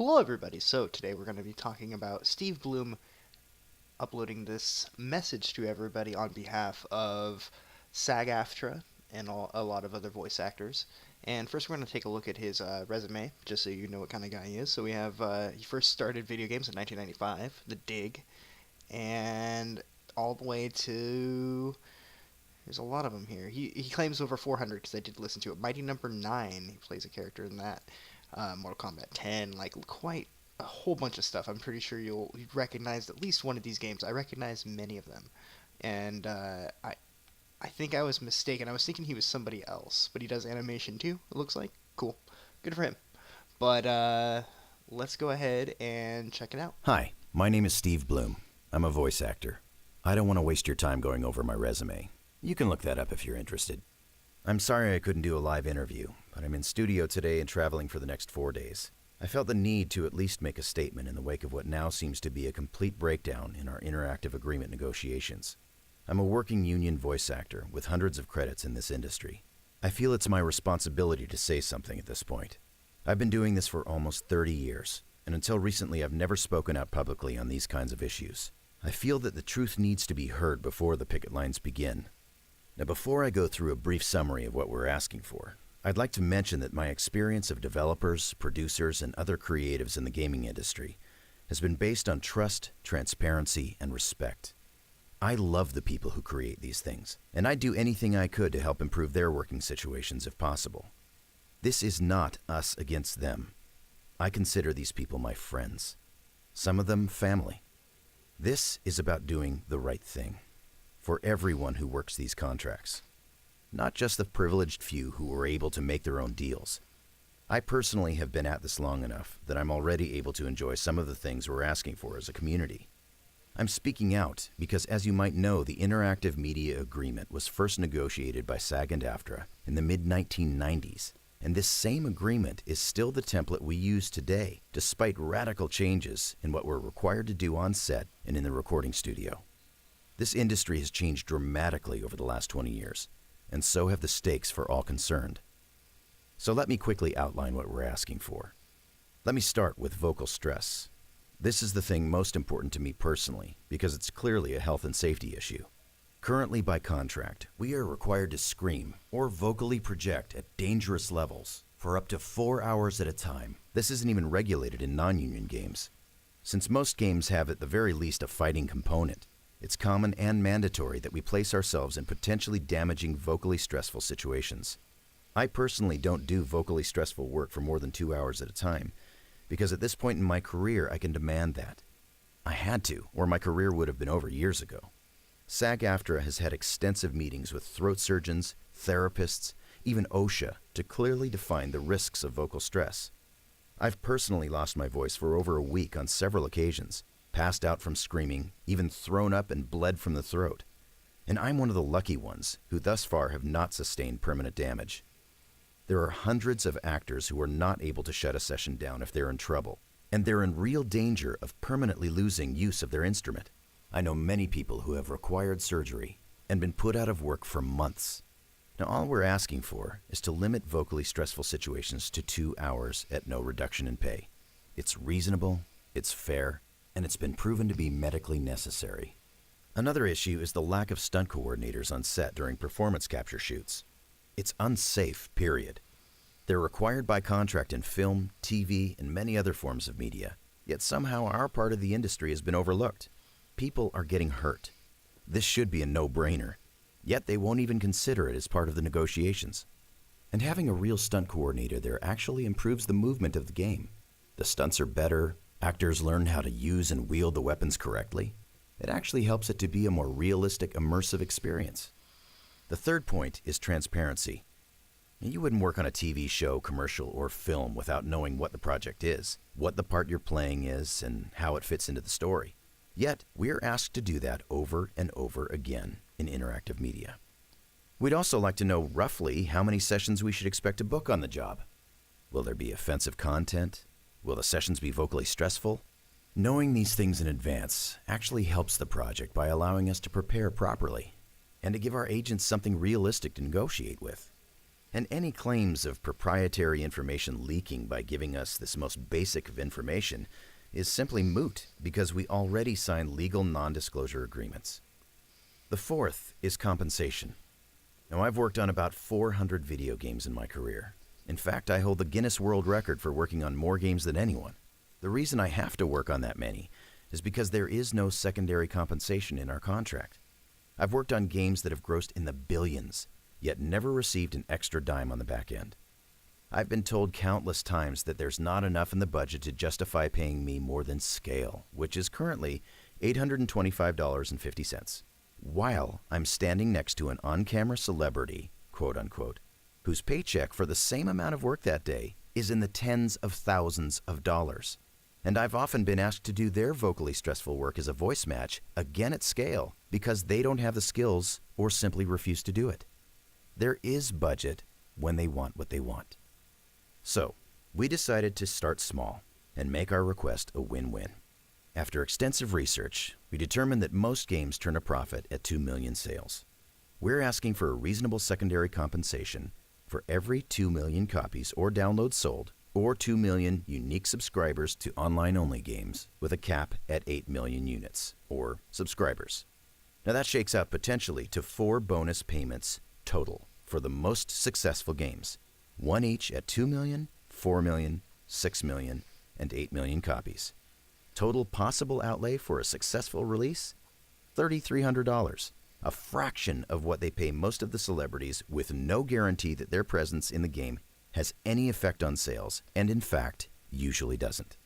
Hello, everybody. So, today we're going to be talking about Steve Blum uploading this message to everybody on behalf of SAG-AFTRA and a lot of other voice actors. And first, we're going to take a look at his resume, just so you know what kind of guy he is. So, we have he first started video games in 1995, The Dig, and all the way to. There's a lot of them here. He claims over 400 because I did listen to it. Mighty Number 9, he plays a character in that. Mortal Kombat 10, like quite a whole bunch of stuff. I'm pretty sure you'll recognize at least one of these games. I recognize many of them, and I think I was mistaken. I was thinking he was somebody else, but he does animation too. It looks like cool, good for him. But let's go ahead and check it out. Hi, my name is Steve Blum. I'm a voice actor. I don't want to waste your time going over my resume. You can look that up if you're interested. I'm sorry I couldn't do a live interview, but I'm in studio today and traveling for the next 4 days. I felt the need to at least make a statement in the wake of what now seems to be a complete breakdown in our interactive agreement negotiations. I'm a working union voice actor with hundreds of credits in this industry. I feel it's my responsibility to say something at this point. I've been doing this for almost 30 years, and until recently I've never spoken out publicly on these kinds of issues. I feel that the truth needs to be heard before the picket lines begin. Now, before I go through a brief summary of what we're asking for, I'd like to mention that my experience of developers, producers, and other creatives in the gaming industry has been based on trust, transparency, and respect. I love the people who create these things, and I'd do anything I could to help improve their working situations if possible. This is not us against them. I consider these people my friends, some of them family. This is about doing the right thing for everyone who works these contracts, not just the privileged few who were able to make their own deals. I personally have been at this long enough that I'm already able to enjoy some of the things we're asking for as a community. I'm speaking out because, as you might know, the Interactive Media Agreement was first negotiated by SAG and AFTRA in the mid-1990s, and this same agreement is still the template we use today, despite radical changes in what we're required to do on set and in the recording studio. This industry has changed dramatically over the last 20 years, and so have the stakes for all concerned. So let me quickly outline what we're asking for. Let me start with vocal stress. This is the thing most important to me personally, because it's clearly a health and safety issue. Currently, by contract, we are required to scream or vocally project at dangerous levels for up to 4 hours at a time. This isn't even regulated in non-union games. Since most games have at the very least a fighting component, it's common and mandatory that we place ourselves in potentially damaging vocally stressful situations. I personally don't do vocally stressful work for more than 2 hours at a time, because at this point in my career I can demand that. I had to, or my career would have been over years ago. SAG-AFTRA has had extensive meetings with throat surgeons, therapists, even OSHA, to clearly define the risks of vocal stress. I've personally lost my voice for over a week on several occasions, passed out from screaming, even thrown up and bled from the throat. And I'm one of the lucky ones who thus far have not sustained permanent damage. There are hundreds of actors who are not able to shut a session down if they're in trouble, and they're in real danger of permanently losing use of their instrument. I know many people who have required surgery and been put out of work for months. Now, all we're asking for is to limit vocally stressful situations to 2 hours at no reduction in pay. It's reasonable, it's fair, and it's been proven to be medically necessary. Another issue is the lack of stunt coordinators on set during performance capture shoots. It's unsafe, period. They're required by contract in film, TV, and many other forms of media, yet somehow our part of the industry has been overlooked. People are getting hurt. This should be a no-brainer, yet they won't even consider it as part of the negotiations. And having a real stunt coordinator there actually improves the movement of the game. The stunts are better, actors learn how to use and wield the weapons correctly. It actually helps it to be a more realistic, immersive experience. The third point is transparency. You wouldn't work on a TV show, commercial, or film without knowing what the project is, what the part you're playing is, and how it fits into the story. Yet, we're asked to do that over and over again in interactive media. We'd also like to know roughly how many sessions we should expect to book on the job. Will there be offensive content? Will the sessions be vocally stressful? Knowing these things in advance actually helps the project by allowing us to prepare properly and to give our agents something realistic to negotiate with. And any claims of proprietary information leaking by giving us this most basic of information is simply moot because we already signed legal non-disclosure agreements. The fourth is compensation. Now, I've worked on about 400 video games in my career. In fact, I hold the Guinness World Record for working on more games than anyone. The reason I have to work on that many is because there is no secondary compensation in our contract. I've worked on games that have grossed in the billions, yet never received an extra dime on the back end. I've been told countless times that there's not enough in the budget to justify paying me more than scale, which is currently $825.50, while I'm standing next to an on-camera celebrity, quote unquote, whose paycheck for the same amount of work that day is in the tens of thousands of dollars. And I've often been asked to do their vocally stressful work as a voice match, again at scale, because they don't have the skills or simply refuse to do it. There is budget when they want what they want. So, we decided to start small and make our request a win-win. After extensive research, we determined that most games turn a profit at 2 million sales. We're asking for a reasonable secondary compensation for every 2 million copies or downloads sold, or 2 million unique subscribers to online-only games with a cap at 8 million units, or subscribers. Now that shakes out potentially to 4 bonus payments total for the most successful games, one each at 2 million, 4 million, 6 million, and 8 million copies. Total possible outlay for a successful release? $3,300, a fraction of what they pay most of the celebrities, with no guarantee that their presence in the game has any effect on sales, and in fact, usually doesn't.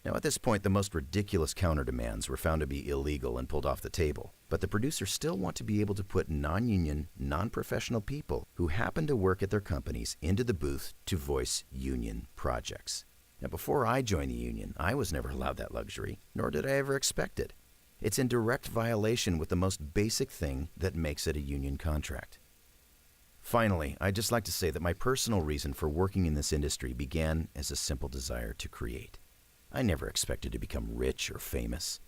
Now at this point, the most ridiculous counter-demands were found to be illegal and pulled off the table, but the producers still want to be able to put non-union, non-professional people who happen to work at their companies into the booth to voice union projects. Now before I joined the union, I was never allowed that luxury, nor did I ever expect it. It's in direct violation with the most basic thing that makes it a union contract. Finally, I'd just like to say that my personal reason for working in this industry began as a simple desire to create. I never expected to become rich or famous.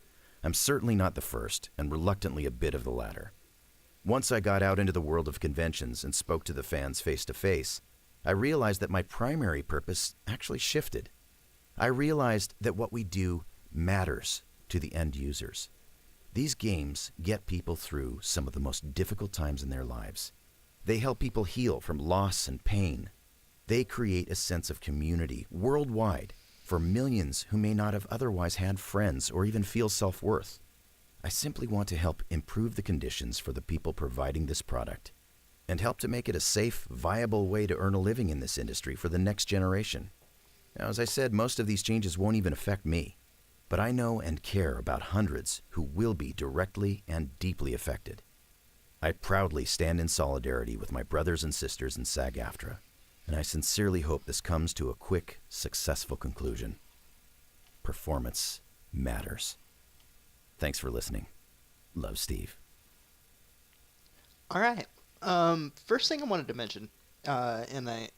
I'm certainly not the first, and reluctantly a bit of the latter. Once I got out into the world of conventions and spoke to the fans face to face, I realized that my primary purpose actually shifted. I realized that what we do matters to the end users. These games get people through some of the most difficult times in their lives. They help people heal from loss and pain. They create a sense of community worldwide for millions who may not have otherwise had friends or even feel self-worth. I simply want to help improve the conditions for the people providing this product and help to make it a safe, viable way to earn a living in this industry for the next generation. Now, as I said, most of these changes won't even affect me, but I know and care about hundreds who will be directly and deeply affected. I proudly stand in solidarity with my brothers and sisters in SAG-AFTRA, and I sincerely hope this comes to a quick, successful conclusion. Performance matters. Thanks for listening. Love, Steve. All right. First thing I wanted to mention, and I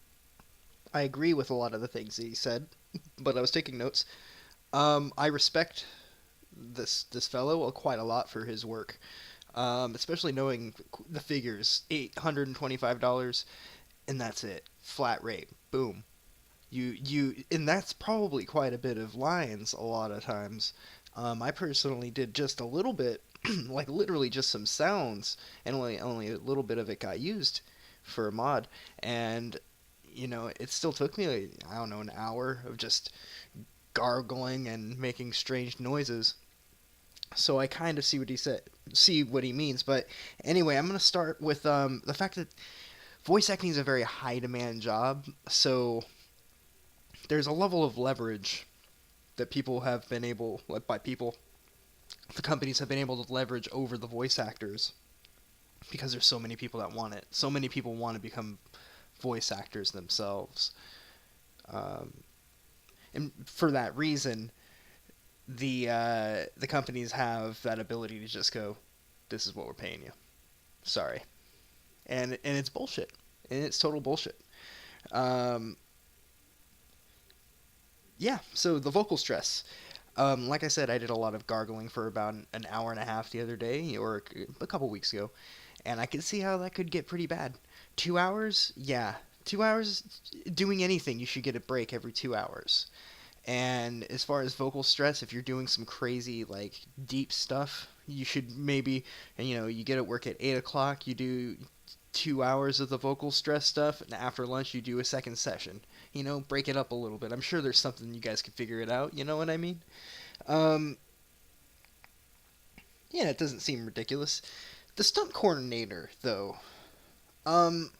agree with a lot of the things he said, but I was taking notes. I respect this fellow quite a lot for his work, especially knowing the figures, $825, and that's it, flat rate, boom. And that's probably quite a bit of lines a lot of times. I personally did just a little bit, like literally just some sounds, and only a little bit of it got used for a mod, and it still took me, I don't know, an hour of just gargling and making strange noises. So I kind of see what he means. But anyway, I'm gonna start with the fact that voice acting is a very high demand job. So there's a level of leverage that people have been able, like by people, the companies have been able to leverage over the voice actors because there's so many people that want it. So many people want to become voice actors themselves. And for that reason, the companies have that ability to just go, "This is what we're paying you." Sorry, and it's bullshit, and it's total bullshit. Um, yeah. So the vocal stress. Like I said, I did a lot of gargling for about an hour and a half the other day, or a couple weeks ago, and I could see how that could get pretty bad. 2 hours, yeah, 2 hours doing anything, you should get a break every 2 hours. And as far as vocal stress, if you're doing some crazy like deep stuff, you should maybe, and you get at work at 8 o'clock, you do 2 hours of the vocal stress stuff, and after lunch you do a second session. Break it up a little bit. I'm sure there's something you guys could figure it out. You know what I mean? Um, yeah, it doesn't seem ridiculous. The stunt coordinator, though, um,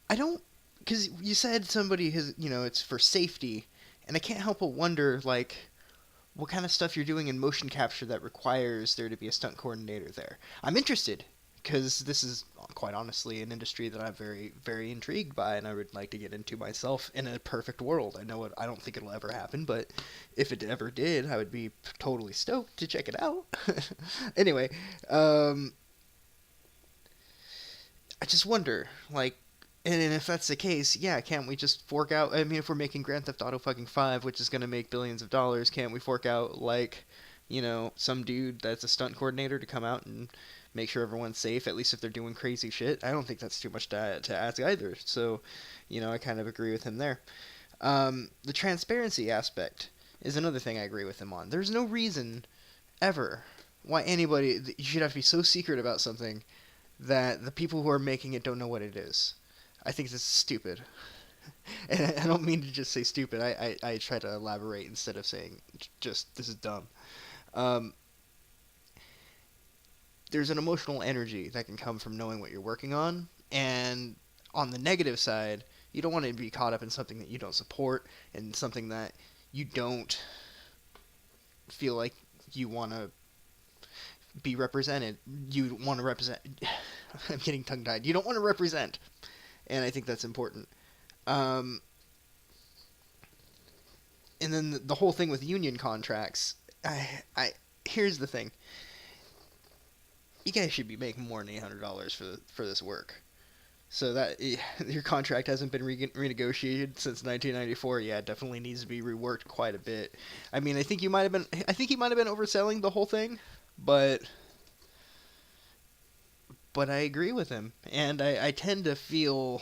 I don't, because you said somebody has, it's for safety, and I can't help but wonder, like, what kind of stuff you're doing in motion capture that requires there to be a stunt coordinator there. I'm interested because this is quite honestly an industry that I'm very, very intrigued by, and I would like to get into myself in a perfect world. I don't think it'll ever happen, but if it ever did, I would be totally stoked to check it out. Anyway, I just wonder, like, and if that's the case, yeah, can't we just fork out? I mean, if we're making Grand Theft Auto fucking 5, which is gonna make billions of dollars, can't we fork out like, some dude that's a stunt coordinator to come out and make sure everyone's safe, at least if they're doing crazy shit? I don't think that's too much to ask either. So, I kind of agree with him there. The transparency aspect is another thing I agree with him on. There's no reason ever why you should have to be so secret about something that the people who are making it don't know what it is. I think this is stupid. And I don't mean to just say stupid. I try to elaborate instead of saying just this is dumb. Um, there's an emotional energy that can come from knowing what you're working on. And on the negative side, you don't want to be caught up in something that you don't support and something that you don't feel like you want to be represented. You want to represent. I'm getting tongue tied. You don't want to represent. And I think that's important. And then the whole thing with union contracts. Here's the thing. You guys should be making more than $800 for this work. So that your contract hasn't been renegotiated since 1994. Yeah, it definitely needs to be reworked quite a bit. I mean, I think he might have been overselling the whole thing, but I agree with him, and I tend to feel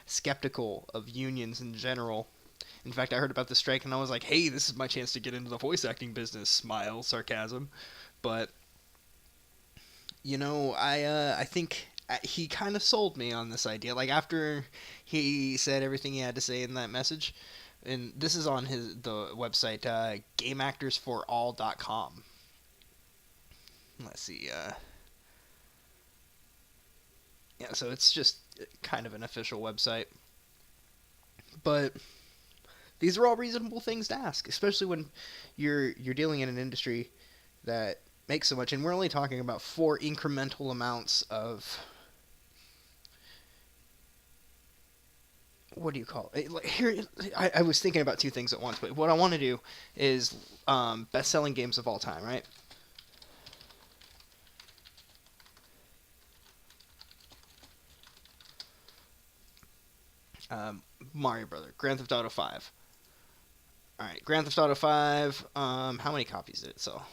skeptical of unions in general. In fact, I heard about the strike and I was like, hey, this is my chance to get into the voice acting business. Smile, sarcasm. But, I think he kind of sold me on this idea. Like, after he said everything he had to say in that message, and this is on the website, gameactorsforall.com. Let's see, yeah, so it's just kind of an official website. But these are all reasonable things to ask, especially when you're dealing in an industry that makes so much, and we're only talking about 4 incremental amounts of, what do you call it? Like, here, I was thinking about 2 things at once, but what I want to do is best-selling games of all time, right? Mario Brother, Grand Theft Auto 5. All right, Grand Theft Auto 5. How many copies did it sell?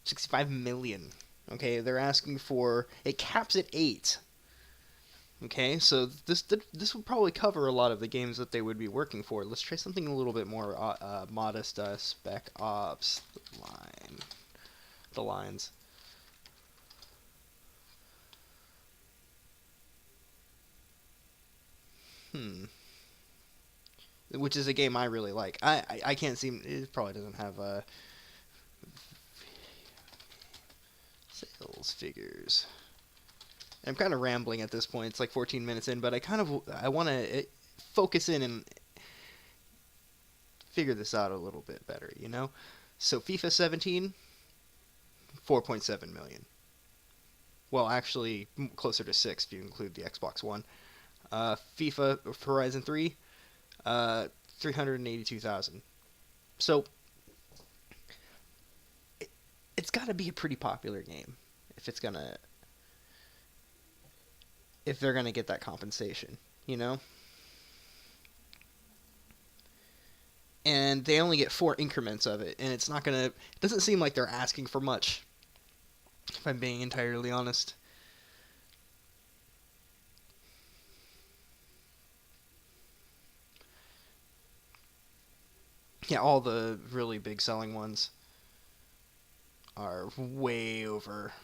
65 million. Okay, they're asking for, it caps at 8. Okay, so this would probably cover a lot of the games that they would be working for. Let's try something a little bit more modest. Spec Ops the lines. Which is a game I really like. I can't seem, it probably doesn't have sales figures. I'm kind of rambling at this point. It's like 14 minutes in, but I want to focus in and figure this out a little bit better, So FIFA 17, 4.7 million. Well, actually, closer to 6 if you include the Xbox One. FIFA Horizon 3, 382,000. So it's got to be a pretty popular game if they're gonna get that compensation, And they only get 4 increments of it, and it doesn't seem like they're asking for much. if I'm being entirely honest. Yeah, all the really big selling ones are way over.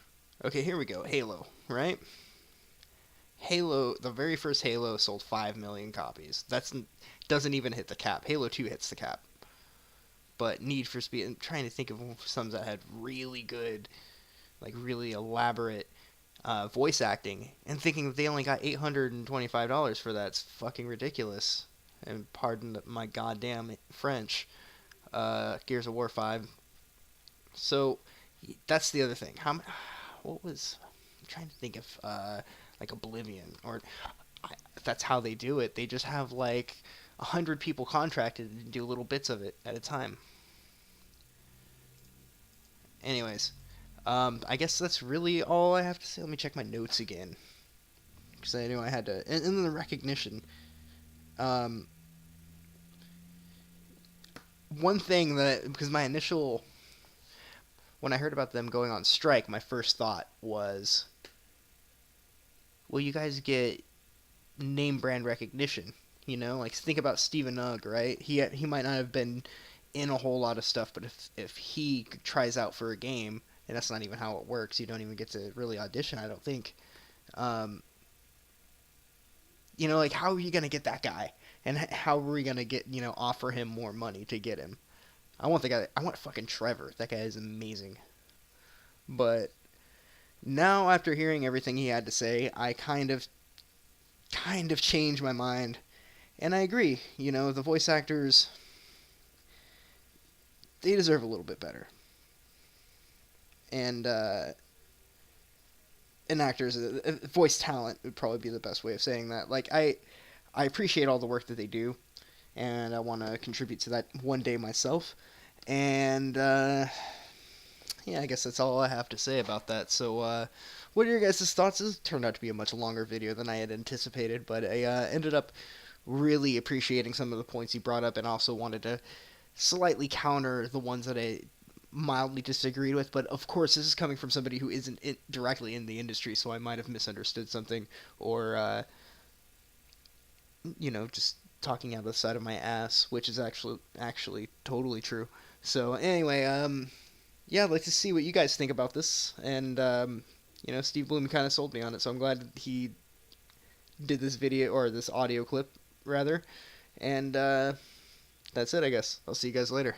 Okay, here we go. Halo, right? Halo, the very first Halo sold 5 million copies. That's doesn't even hit the cap. Halo 2 hits the cap. But Need for Speed, I'm trying to think of some that had really good, like really elaborate voice acting, and thinking that they only got $825 for that's fucking ridiculous. And pardon my goddamn French. Gears of War 5. So that's the other thing. What was? I'm trying to think of like Oblivion, or that's how they do it. They just have like 100 people contracted to do little bits of it at a time. Anyways, I guess that's really all I have to say. Let me check my notes again because I knew I had to. And then the recognition. Um, One thing that because my initial when I heard about them going on strike, my first thought was, "Will you guys get name brand recognition?" You know, like think about Steven Ugg, right? He might not have been in a whole lot of stuff, but if he tries out for a game, and that's not even how it works, you don't even get to really audition, I don't think. Um, like how are you gonna get that guy, and how are we gonna get offer him more money to get him? I want the guy. I want fucking Trevor. That guy is amazing. But now, after hearing everything he had to say, I kind of changed my mind, and I agree. The voice actors, they deserve a little bit better, and actors, voice talent would probably be the best way of saying that. Like I appreciate all the work that they do, and I want to contribute to that one day myself. And yeah, I guess that's all I have to say about that. So, what are your guys' thoughts? This turned out to be a much longer video than I had anticipated, but I ended up really appreciating some of the points he brought up, and also wanted to slightly counter the ones that I mildly disagreed with. But of course, this is coming from somebody who isn't directly in the industry, so I might have misunderstood something, or just talking out of the side of my ass, which is actually totally true. So anyway, yeah, I'd like to see what you guys think about this. And Steve Blum kind of sold me on it, so I'm glad he did this video, or this audio clip rather. And that's it, I guess. I'll see you guys later.